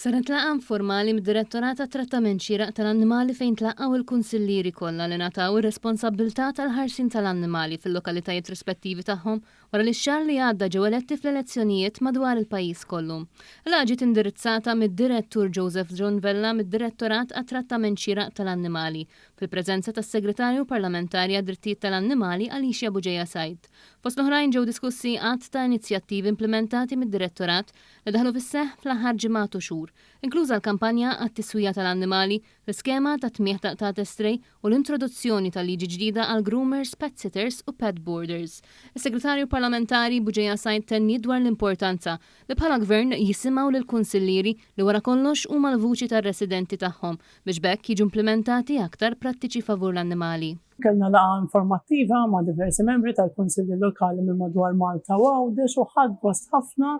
Saret tlaqa informali mid-Direttorat tat-Trattament Xieraq tal-Annimali fejn tlaqgħu il-kunsillieri kollha li ngħataw ir-responsabbiltà tal-ħarsien tal-annimali fil-lokalitajiet rispettivi tagħhom wara li x-xahar li għadda ġew eletti fl-elezzjonijiet madwar il-pajjiż kollu. Il-laqgħa ġiet indirizzata mid-Direttur Joseph John Vella mid-Direttorat għat-Trattament Xieraq tal-Annimali fil-preżenza tas-Segretarju Parlamentari għad-Drittijiet tal-Annimali Alicia Buġejja Said. Fost l-oħrajn ġew diskussi għadd ta' inizjattivi implementati mid-Direttorat li daħlu fis-seħħ fl-aħħar ġimgħat u xhur, inkluża l-kampanja għat-tiswija tal-annimali, l-iskema ta' tmieħ ta' estrej u l-introduzzjoni tal-liġi ġdida għal groomers, pet sitters u pet boarders. Is-Segretarju Parlamentari Buġejja Said tenni dwar l-importanza li bħala Gvern jisimgħu lill-kunsillieri li wara kollox huma l-vuċi tar-residenti tagħhom biex bekk jiġu implementati aktar prattiċi favur l-annimali. Kellna laqgħa informattiva ma' diversi membri tal-Kunsilli Lokali minn madwar Malta u Għawdex u ħadd gost ħafna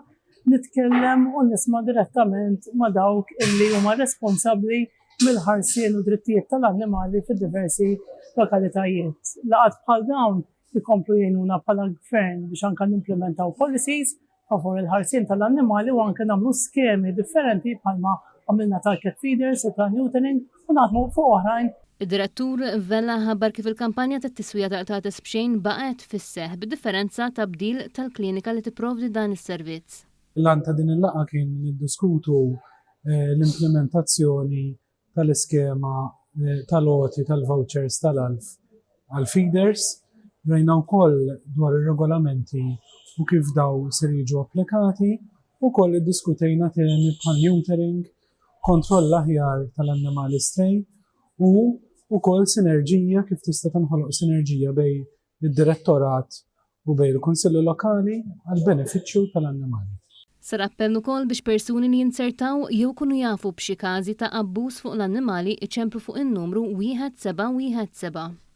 nitkellem u nisma' direttament ma' dawk illi huma responsabbli mill-ħarsien u drittijiet tal-annimali fid-diversi lokalitajiet. Laqgħat bħal dawn ikomplu jgħinuna bħala Gvern biex anke nimplementaw policies favur il-ħarsien tal-annimali u anke nagħmlu skemi differenti bħalma għamilna tal-cat feeders u tal-neutering u naħdmu fuq oħrajn. Id-Direttur Vella ħabbar kif il-kampanja tat-tiswija ta' bxejn baqgħet fis-seħħ bid-differenza ta' bdil tal-klinika li tipprovdi dan is-servizz. L-għan ta' din il-laqgħa kien niddiskutu l-implementazzjoni tal-iskema tal-loti tal-vouchers tal-alf għal-feeders, rajna wkoll dwar ir-regolamenti u kif daw ser jiġu applikati u koll iddiskutejna temi bħal neutering, kontroll aħjar tal-annimali stray u ukoll sinerġija kif tista' tinħoloq sinerġija bejn id-direttorat u bejn il-Kunsilli Lokali għal benefiċċju tal-annimali. Sar appell ukoll biex persuni li jinsertaw jew kunu jafu b'xi każi ta' abbuż fuq l-annimali iċemplu fuq in-numru 1717.